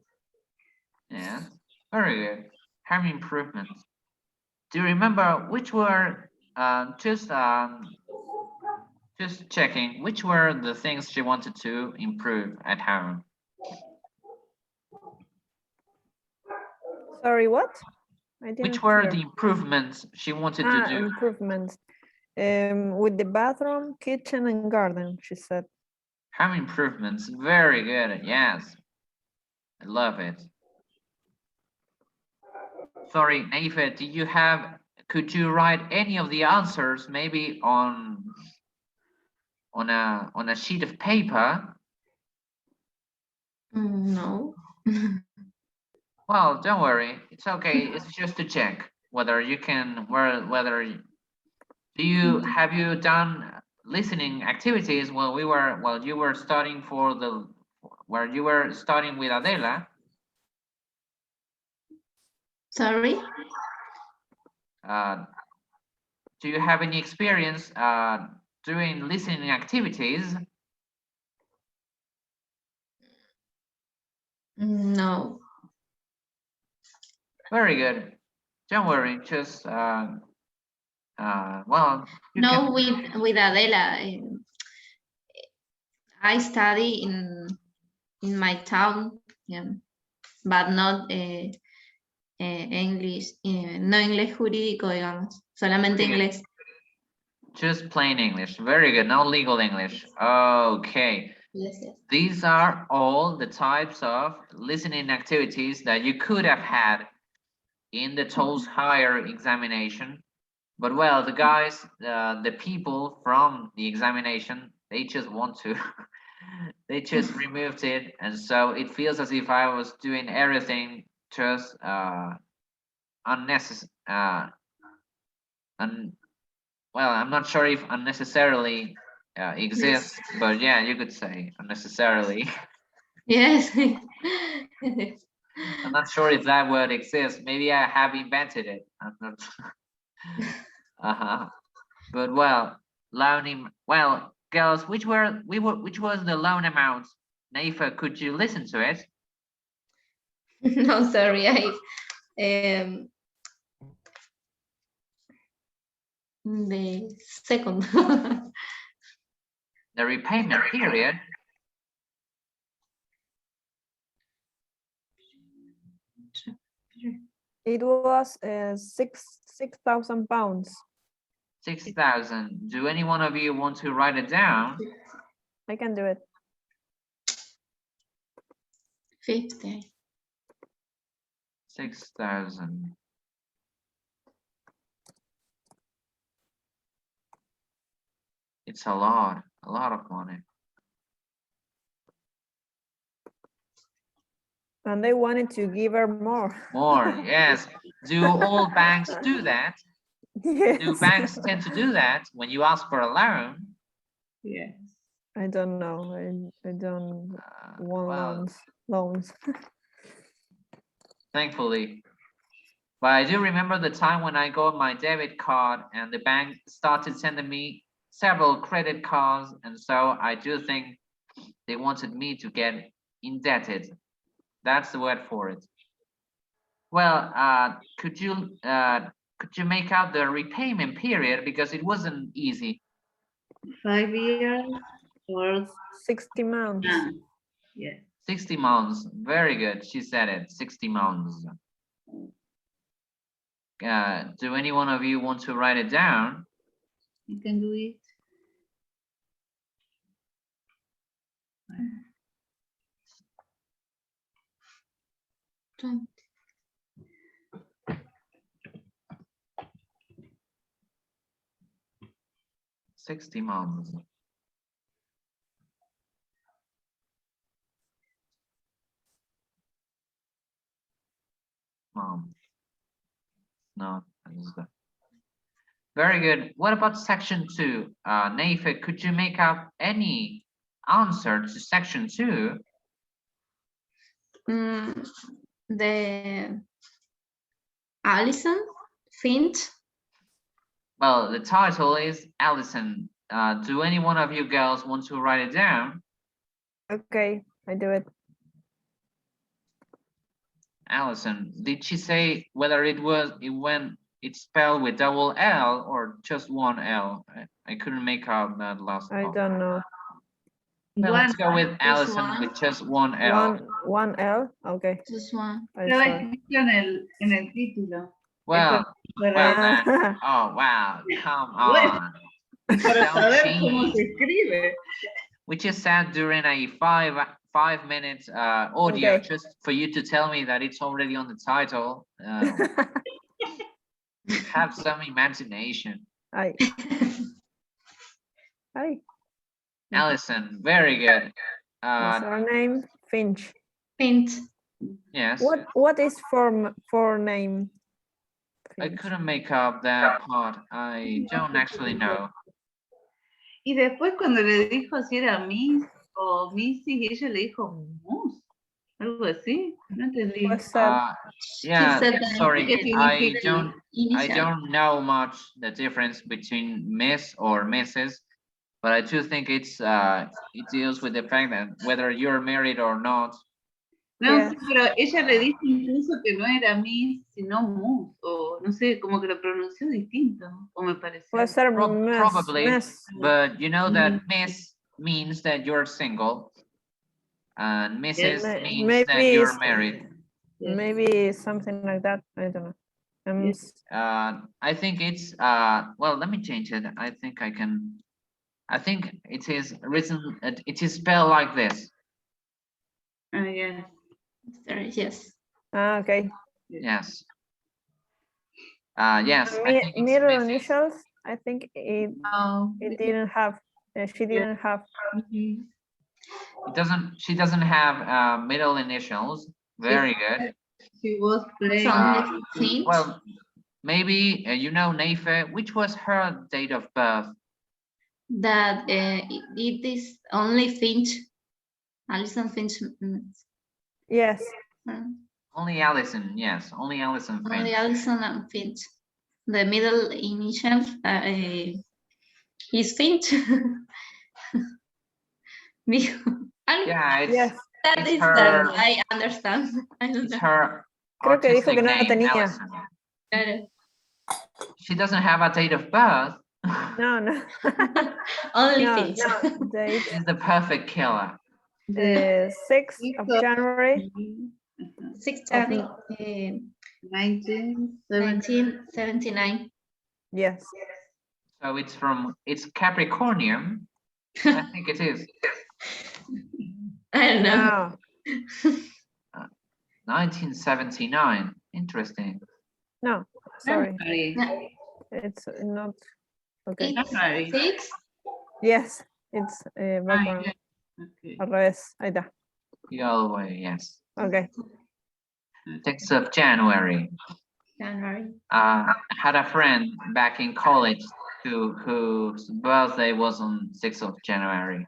Yeah, very good. Home improvements. Do you remember which were just checking which were the things she wanted to improve at home? Sorry, what? I didn't Which were hear. the improvements she wanted to do? Improvements. With the bathroom, kitchen, and garden, she said. Home improvements. Very good. Yes, I love it. Sorry, Naife, could you write any of the answers maybe on a sheet of paper? No. Well, don't worry. It's okay. It's just to check whether you can, have you done listening activities while you were studying where you were studying with Adela? Sorry? Do you have any experience doing listening activities? No. Very good. Don't worry. Just well. No, with Adela. I study in my town, yeah, but not English, no inglés jurídico, digamos, solamente inglés. Just plain English. Very good. No legal English. Okay. Yes, yes. These are all the types of listening activities that you could have had in the TOEFL higher examination. But well, the guys, the people from the examination, they just want to, they just removed it. And so it feels as if I was doing everything just unnecessary. Well, I'm not sure if unnecessarily exists, but yeah, you could say unnecessarily. Yes. I'm not sure if that word exists. Maybe I have invented it. I'm not. But well, loaning. Well, girls, which was the loan amount? Naifa, could you listen to it? No, sorry, the second. The repayment period. It was 6,000 pounds. 6,000. Do any one of you want to write it down? I can do it. 50. 6,000. It's a lot of money. And they wanted to give her more. More, yes. Do all banks do that? Do Yes. banks tend to do that when you ask for a loan? Yes. I don't know. I don't want Well, loans. thankfully. But I do remember the time when I got my debit card and the bank started sending me several credit cards, and so I do think they wanted me to get indebted. That's the word for it. Well, could you make out the repayment period, because it wasn't easy? 5 years or 60 months. yes. 60 months. Very good. She said it. 60 months. Do any one of you want to write it down? You can do it. Twenty. $60 months. Mom. No, very good. What about section 2? Neife, could you make up any answer to section 2? The Alison Finch. Well, the title is Allison. Do any one of you girls want to write it down? Okay, I do it. Allison, did she say whether it's spelled with double L or just one L? I couldn't make out that last I part. don't know. Well, let's go with Allison one. with just one L. One L. Okay. Just one. I Estaba saw it. escrito en el título. Well, Para, well then. Oh wow, come on. para Don't saber cómo cheat. se escribe. We just sat during a five minute audio Okay. just for you to tell me that it's already on the title. Have some imagination. Hi. Hi. Allison, very good. What's her name? Finch. Finch. Yes, What is for name? I Finch. couldn't make up that part. I don't actually know. Y después cuando le dijo si era Miss o Missy, ella le dijo Mus, algo así. No entendí. What's that? Yeah, said that sorry, I Initial. don't know much the difference between Miss or Mrs., but I do think it deals with the fact that whether you're married or not. No, Yeah. sí, pero ella le dijo incluso que no era Miss, sino Mus, o no sé, como que lo pronunció distinto, o me pareció. What's her Probably, mess? but you know that Miss means that you're single, and Mrs. May- means maybe that you're it's- married. Maybe something like that. I don't know. I think it's well, let me change it. I think it is written, it is spelled like this. Yeah. Yes. Okay. Yes. Yes, I think it's Middle Mrs. initials. I think it didn't have. She didn't have. Mhm. She doesn't have middle initials. Very good. She was playing. From Finch. Well, maybe you know, Neife, which was her date of birth? That it is only Finch. Alison Finch. Yes. Only Allison, yes, only Allison Finch. Only Alison and Finch. The middle initial is Finch. Yeah, it's, Yes. That it's is her- that I understand. I it's understand. her Creo que dijo artistic que no name, tenía. Allison. Got it. She doesn't have a date of birth. No. Only No, Finch. Date She's the perfect killer. 6th of January. 6th January. 1979. 1979. Yes. So it's Capricornium. I think it is. I don't know. No, 1979. Interesting. no, sorry. January. It's not okay. January. It's 6. Yes, it's Ah, background. yeah. Okay. Al revés. Ahí está. The other way, yes. Okay. 6th of January. January. I had a friend back in college whose birthday was on 6th of January.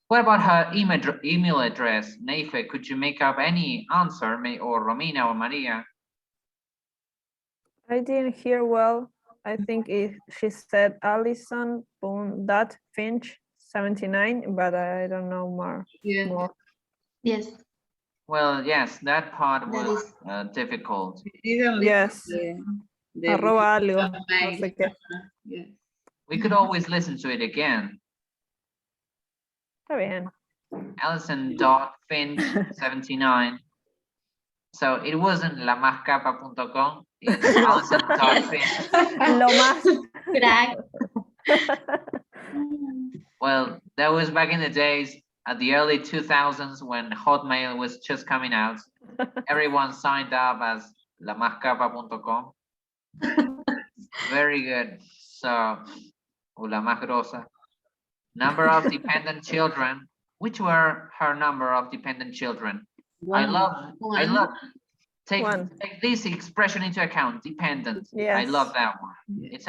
What about her email address? Neife, could you make up any answer, or Romina or Maria? I didn't hear well. I think she said Alison.Finch79, but I don't know more. Yeah. Yes. Well, yes, that part That was is- difficult. Didn't listen Yes. the Arroba algo. No mail. sé qué. Yes. We could always listen to it again. Está bien. Alison.Finch79. So it wasn't lamascapa.com, it's Alison.Finch. Lo más. Crack. Well, that was back in the days at the early 2000s when Hotmail was just coming out. Everyone signed up as lamascapa.com. Very good. So, o la más grosa. Number of dependent children. Which were her number of dependent children? I love take One. this expression into account, dependent. I Yes. love that one. It's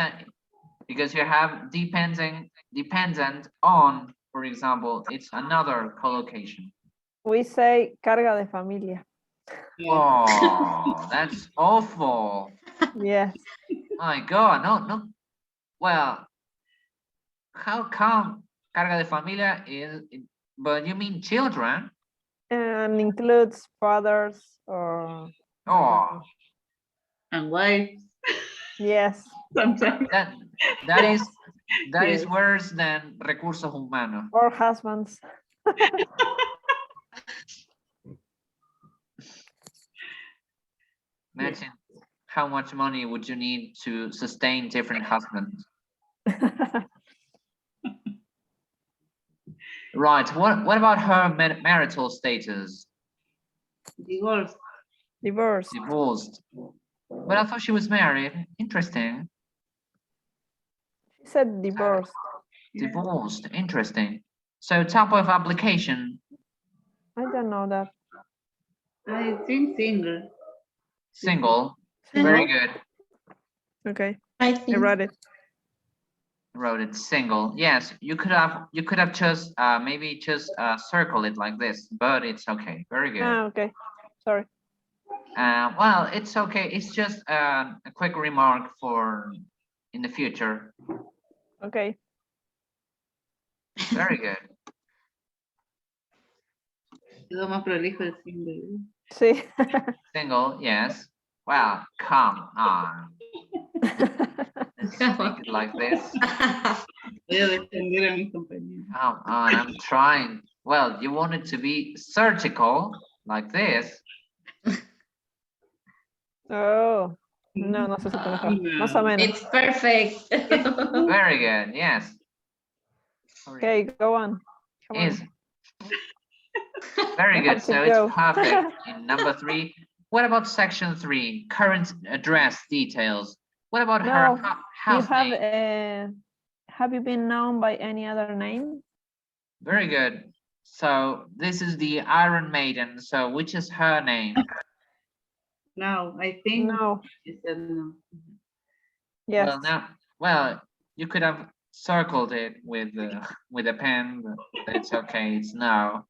because you have dependent on, for example, it's another collocation. We say carga de familia. Oh, that's awful. Yes. My God, no. Well, how come carga de familia is, but you mean children? And includes fathers or Oh, And wives. yes. Sometimes. that is Yes. worse than recursos humanos. Or husbands. Imagine how much money would you need to sustain different husbands? Right. What about her marital status? Divorce. Divorce. Divorced. But I thought she was married. Interesting. She said divorced. Divorced. Interesting. So type of application. I don't know that. I think single. Single. Very good. Okay. I I think. read it. Wrote it single. Yes, you could have just maybe just circle it like this, but it's okay. Very good. Ah, okay. Sorry. Well, it's okay. It's just a quick remark for in the future. Okay. Very good. Quedó más prolijo el single. Sí. Single, yes. Well, come on. Make it like this. Voy a defender a mis compañeros. Come on, I'm trying. Well, you want it to be surgical, like this. Oh. No, no se supo mejor. Más o menos. It's perfect. Very good, yes. Okay, go on. Come on. Is very I good. have to So go. it's perfect in number 3. What about section 3? Current address details. What about No, her You house name? have you been known by any other name? Very good. So this is the Iron Maiden. So which is her name? No, I think No. she said no. Yes. Well, now, you could have circled it with a pen, but it's okay. It's no.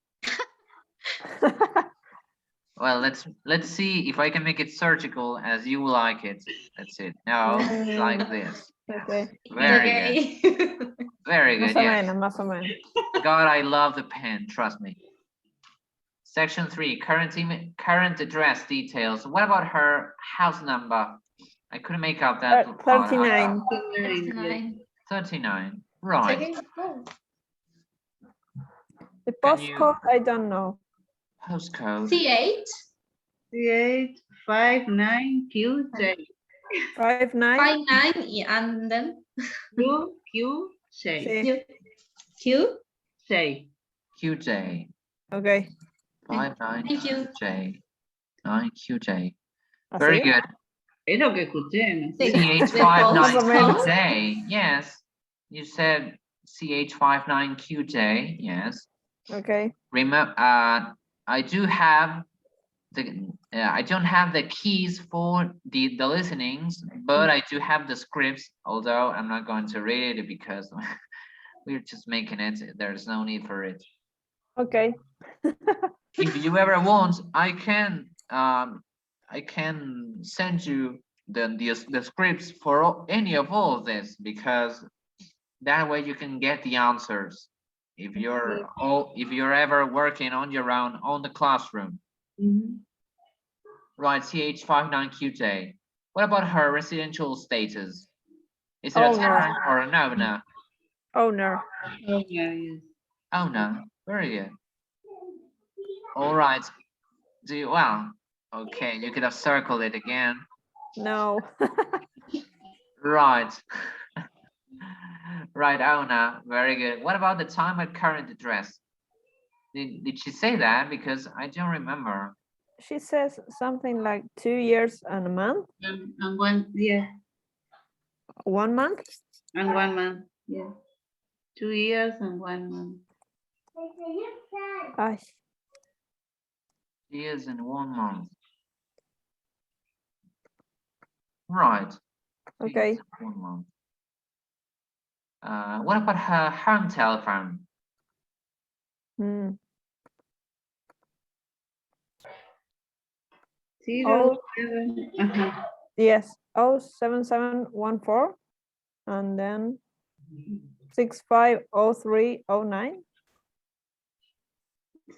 Well, let's see if I can make it surgical as you like it. That's it. No, like this. Okay. Very good. Very good. Más o Yes. menos, más o menos. God, I love the pen. Trust me. Section 3, current address details. What about her house number? I couldn't make out that. 39. 39. 39. Right. Okay, cool. The Can you- postcode, I don't know. Postcode. C8. C8 59 QJ. 59. 59, yeah, and then QJ. Sí. Q. J. QJ. Okay. 59 Thank you. QJ. 9 QJ. ¿Así? Very good. Es lo que escuché, ¿no? Sí. CH59 Más o menos. QJ. Yes. You said CH59 QJ. Yes. Okay. Remember, I do have the I don't have the keys for the listenings, but I do have the scripts, although I'm not going to read it because we're just making it. There's no need for it. Okay. If you ever want, I can send you the scripts for any of all of this, because that way you can get the answers if you're ever working on your own on the classroom. Mhm. Right, CH59QJ. What about her residential status? Is it a Owner. tenant or an owner? Owner. Oh, yeah, yes. Owner. Very good. All right. Okay, you could have circled it again. No. Right. Right, owner. Very good. What about the time at current address? Did she say that? Because I don't remember. She says something like 2 years and a month. And 1 year 1 month. and 1 month. Yeah. 2 years and 1 month. Ay, Years and 1 month. Right. okay. 1 month. What about her home telephone? Hmm. 0, 7. Uh-huh. Yes. 07714 and then 650309.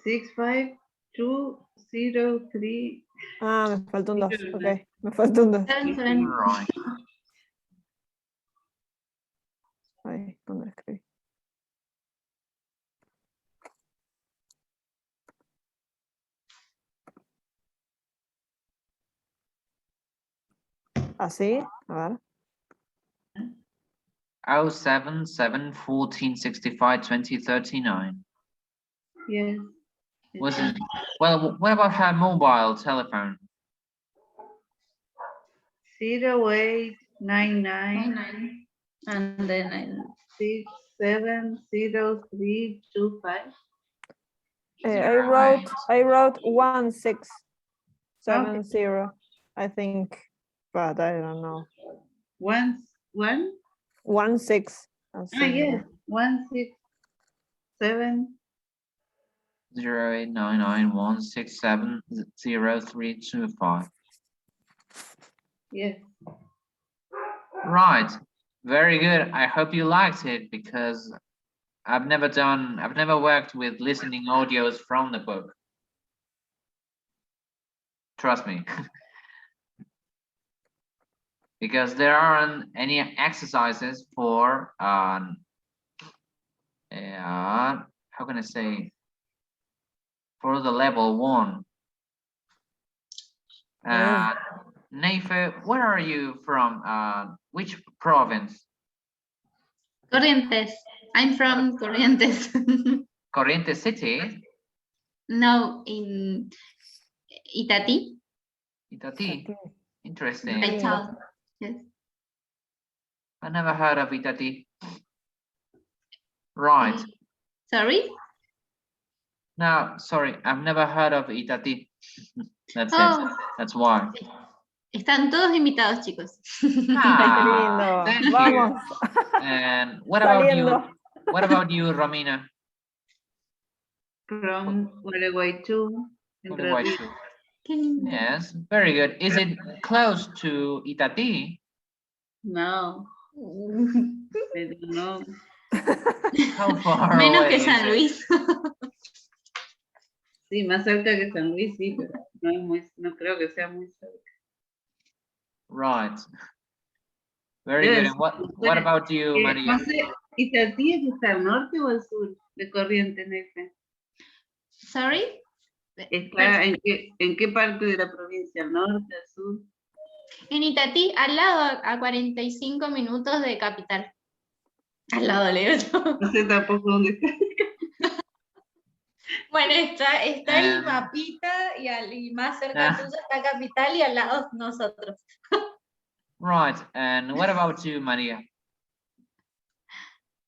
65203. Ah, me falta un 2. Ok, me falta un 2. Right. Ay, ¿dónde lo escribí? Así, a ver. 077 14 65 20 39. Yes. Was it? Well, what about her mobile telephone? 0899 And then 670325. I wrote 1670, I think, but I don't know. 1. 16. Yes. 167. 089916700325. Yes. Right. Very good. I hope you liked it, because I've never worked with listening audios from the book. Trust me. Because there aren't any exercises for how can I say, for the level 1. Neife, where are you from? Which province? Corrientes. I'm from Corrientes. Corrientes City? No, in Itatí. Itatí. Interesting. I told. Yes. I never heard of Itatí. Right. Sorry? No, sorry, I've never heard of Itatí. That's Oh. it. That's why. Están todos invitados, chicos. Ah, Qué lindo. thank you. Vamos. And what about you? Saliendo. What about you, Romina? From Gualeguaychú. Gualeguaychú. Yes, very good. Is it close to Itatí? No. I don't know. How far Menos away que is San it? Luis. Sí, más cerca que San Luis, sí, pero no creo que sea muy cerca. Right. Very good. And what about you, Maria? No sé, ¿Itatí es que está al norte o al sur de Corrientes, Nefe? Sorry? ¿Está en qué parte de la provincia? ¿Al norte, al sur? En Itatí, al lado, a 45 minutos de Capital. Al lado, Leo. No sé tampoco dónde está. Bueno, está el Um, mapita y más cerca ah. tuyo está Capital y al lado nosotros. Right, and what about you, Maria?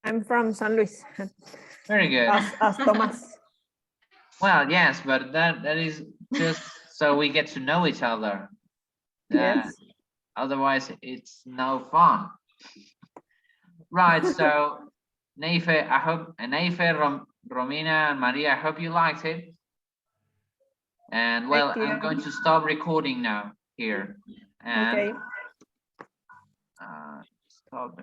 I'm from San Luis, Very good. as Tomás. Well, yes, but that is just so we get to know each other. Yes. Otherwise, it's no fun. Right, so Neife, I hope, Romina, and Maria, I hope you liked it. And well, Thank I'm you. going to stop recording now here. And Okay. stop.